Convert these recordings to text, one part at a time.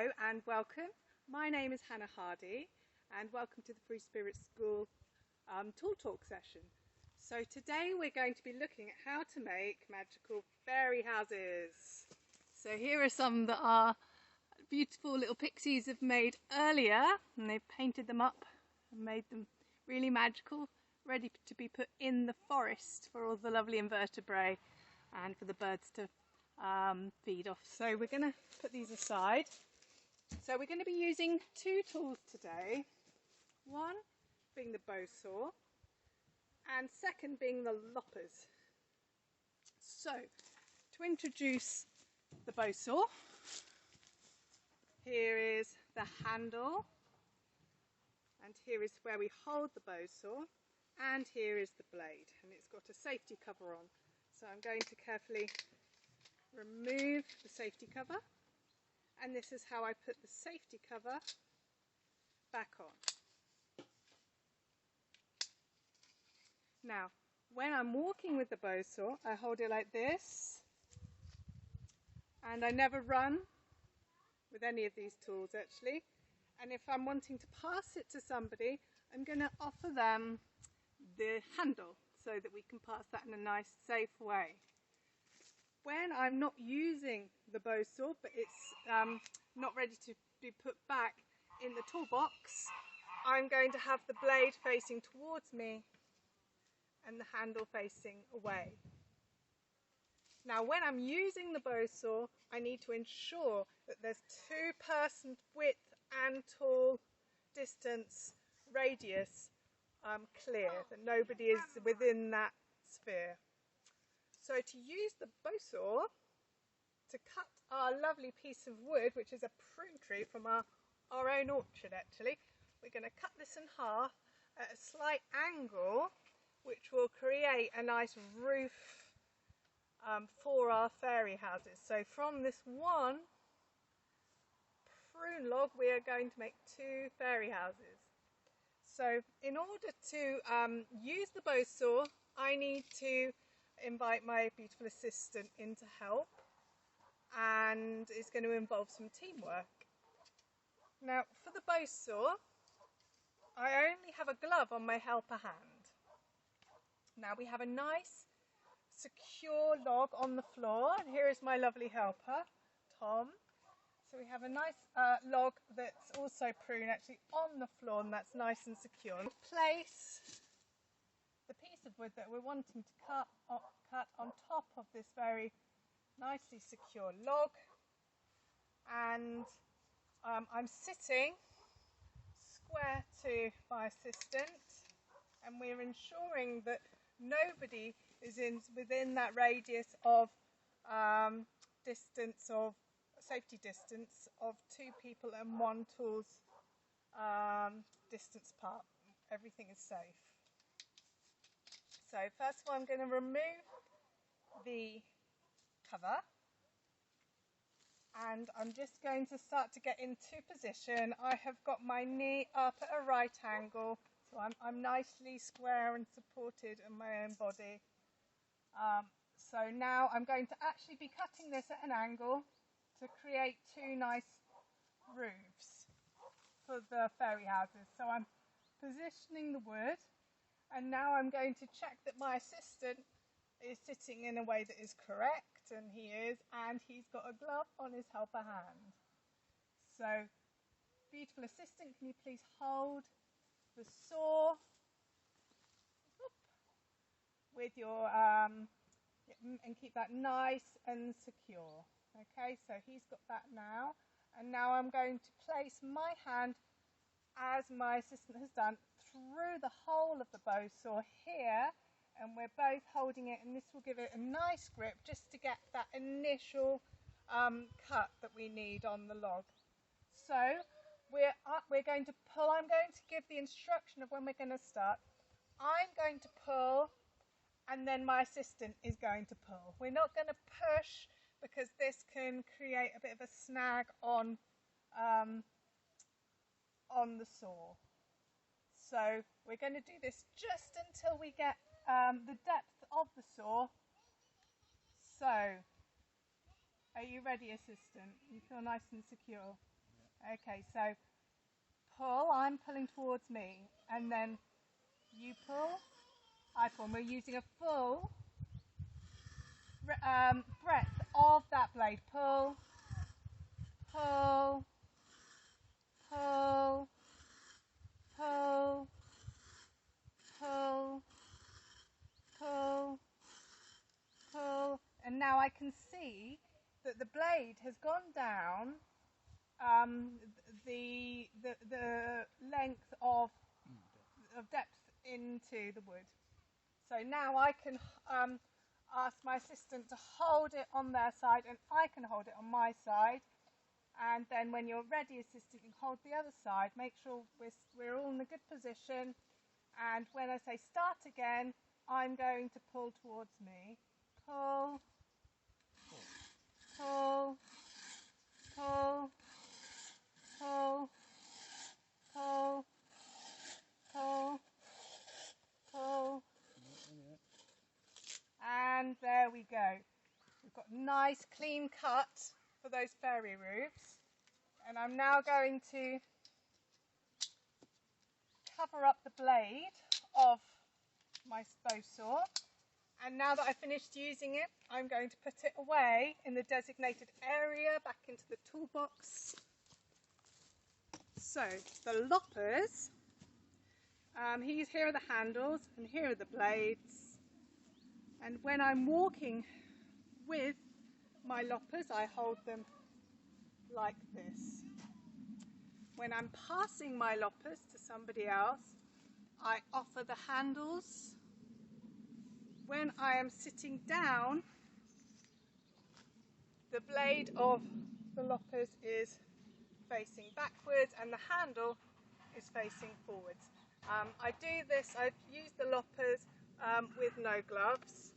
Hello and welcome. My name is Hannah Hardy and welcome to the Free Spirit School Tool Talk session. So today we're going to be looking at how to make magical fairy houses. So here are some that our beautiful little pixies have made earlier, and they've painted them up and made them really magical, ready to be put in the forest for all the lovely invertebrate and for the birds to feed off. So we're going to put these aside. So we're going to be using two tools today. One being the bow saw and second being the loppers. So to introduce the bow saw, here is the handle, and here is where we hold the bow saw, and here is the blade, and it's got a safety cover on. So I'm going to carefully remove the safety cover, and this is how I put the safety cover back on. Now, when I'm walking with the bow saw, I hold it like this, and I never run with any of these tools actually. And if I'm wanting to pass it to somebody, I'm going to offer them the handle so that we can pass that in a nice, safe way. When I'm not using the bow saw, but it's not ready to be put back in the toolbox, I'm going to have the blade facing towards me and the handle facing away. Now when I'm using the bow saw, I need to ensure that there's 2-person width and tool distance radius clear, that nobody is within that sphere. So to use the bow saw to cut our lovely piece of wood, which is a prune tree from our own orchard actually, we're going to cut this in half at a slight angle, which will create a nice roof for our fairy houses. So from this one prune log we are going to make 2 fairy houses. So in order to use the bow saw, I need to invite my beautiful assistant in to help, and it's going to involve some teamwork. Now for the bow saw, I only have a glove on my helper hand. Now we have a nice secure log on the floor, and here is my lovely helper, Tom. So we have a nice log that's also prune actually on the floor, and that's nice and secure. Place the piece of wood that we're wanting to cut on top of this very nicely secure log, and I'm sitting square to my assistant, and we're ensuring that nobody is within that radius of safety distance of 2 people and 1 tool's distance apart. Everything is safe. So first of all, I'm going to remove the cover, and I'm just going to start to get into position. I have got my knee up at a right angle, so I'm nicely square and supported in my own body. So now I'm going to actually be cutting this at an angle to create 2 nice roofs for the fairy houses. So I'm positioning the wood, and now I'm going to check that my assistant is sitting in a way that is correct, and he is, and he's got a glove on his helper hand. So, beautiful assistant, can you please hold the saw with your, and keep that nice and secure. Okay, so he's got that now, and now I'm going to place my hand, as my assistant has done, through the hole of the bow saw here, and we're both holding it, and this will give it a nice grip just to get that initial cut that we need on the log. So we're going to pull. I'm going to give the instruction of when we're going to start. I'm going to pull, and then my assistant is going to pull. We're not going to push, because this can create a bit of a snag on the saw. So we're going to do this just until we get the depth of the saw. So, are you ready, assistant? You feel nice and secure? Okay, so pull, I'm pulling towards me, and then you pull, I pull. We're using a full breadth of that blade. Pull, pull, pull, pull, pull, pull, pull, and now I can see that the blade has gone down the length of depth into the wood. So now I can ask my assistant to hold it on their side, and I can hold it on my side. And then when you're ready, assistant, you can hold the other side. Make sure we're all in a good position. And when I say start again, I'm going to pull towards me. Pull, pull, pull, pull, pull, pull, pull. And there we go. We've got a nice clean cut for those fairy roofs. And I'm now going to cover up the blade of my bow saw. And now that I've finished using it, I'm going to put it away in the designated area back into the toolbox. So the loppers, here are the handles and here are the blades. And when I'm walking with my loppers, I hold them like this. When I'm passing my loppers to somebody else, I offer the handles. When I am sitting down, the blade of the loppers is facing backwards and the handle is facing forwards. I do this, I use the loppers with no gloves.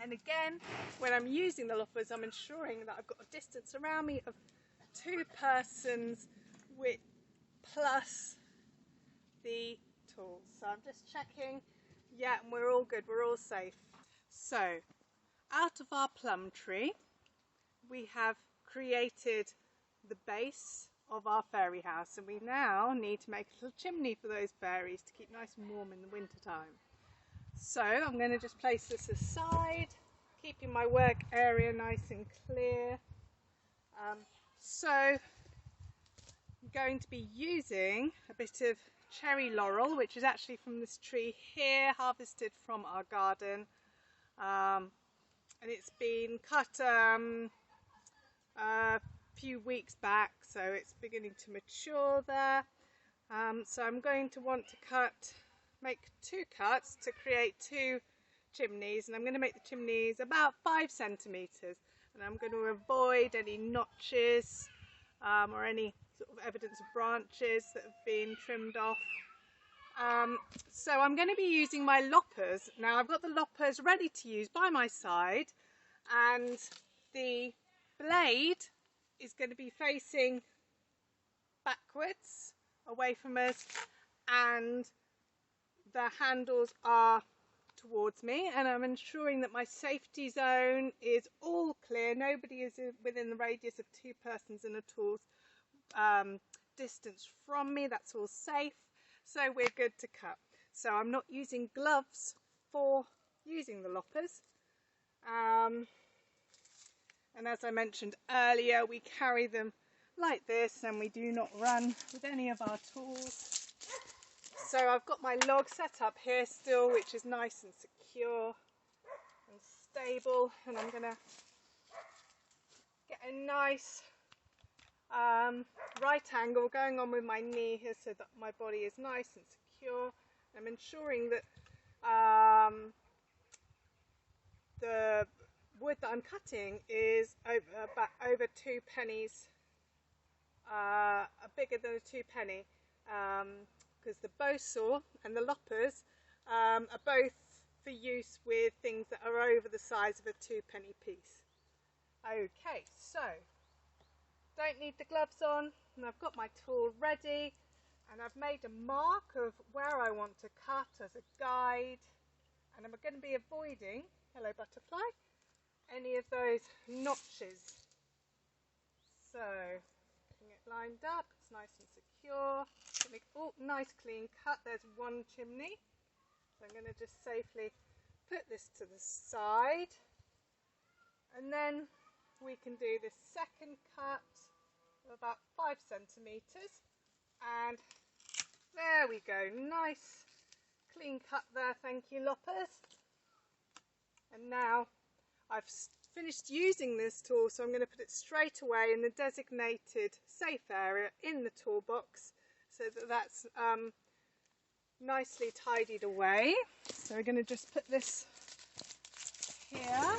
And again, when I'm using the loppers, I'm ensuring that I've got a distance around me of 2 persons width plus the tools. So I'm just checking, yeah, and we're all good, we're all safe. So, out of our plum tree, we have created the base of our fairy house, and we now need to make a little chimney for those fairies to keep nice and warm in the winter time. So I'm going to just place this aside, keeping my work area nice and clear. So I'm going to be using a bit of cherry laurel, which is actually from this tree here, harvested from our garden. And it's been cut a few weeks back, so it's beginning to mature there. So I'm going to want to make 2 cuts to create 2 chimneys, and I'm going to make the chimneys about 5 centimetres, and I'm going to avoid any notches or any sort of evidence of branches that have been trimmed off. So I'm going to be using my loppers. Now I've got the loppers ready to use by my side, and the blade is going to be facing backwards away from us, and the handles are towards me, and I'm ensuring that my safety zone is all clear. Nobody is within the radius of 2 persons and a tool's distance from me. That's all safe, so we're good to cut. So I'm not using gloves for using the loppers, and as I mentioned earlier, we carry them like this, and we do not run with any of our tools. So I've got my log set up here still, which is nice and secure and stable, and I'm going to get a nice right angle going on with my knee here so that my body is nice and secure. I'm ensuring that the wood that I'm cutting is over 2 pennies, bigger than a 2 penny. Because the bow saw and the loppers are both for use with things that are over the size of a 2 penny piece. Okay, so don't need the gloves on, and I've got my tool ready, and I've made a mark of where I want to cut as a guide, and I'm going to be avoiding, hello butterfly, any of those notches. So it lined up, it's nice and secure. Oh, nice clean cut, there's one chimney. So I'm going to just safely put this to the side, and then we can do this second cut of about 5 centimetres, and there we go, nice clean cut there, thank you loppers. And now I've finished using this tool, so I'm going to put it straight away in the designated safe area in the toolbox, so that that's nicely tidied away. So we're going to just put this here.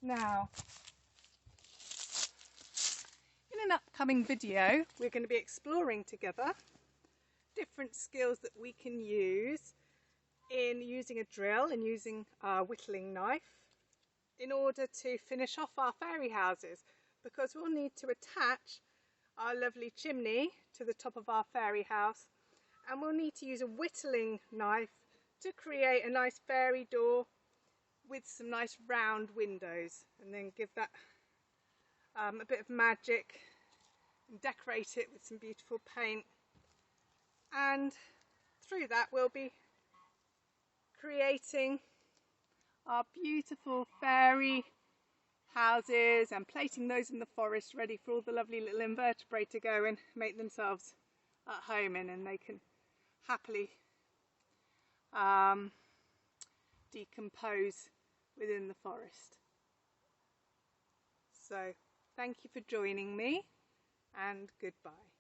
Now, in an upcoming video, we're going to be exploring together different skills that we can use in using a drill and using a whittling knife in order to finish off our fairy houses, because we'll need to attach our lovely chimney to the top of our fairy house, and we'll need to use a whittling knife to create a nice fairy door with some nice round windows, and then give that a bit of magic and decorate it with some beautiful paint. And through that we'll be creating our beautiful fairy houses and placing those in the forest ready for all the lovely little invertebrates to go and make themselves at home in, and they can happily decompose within the forest. So thank you for joining me, and goodbye.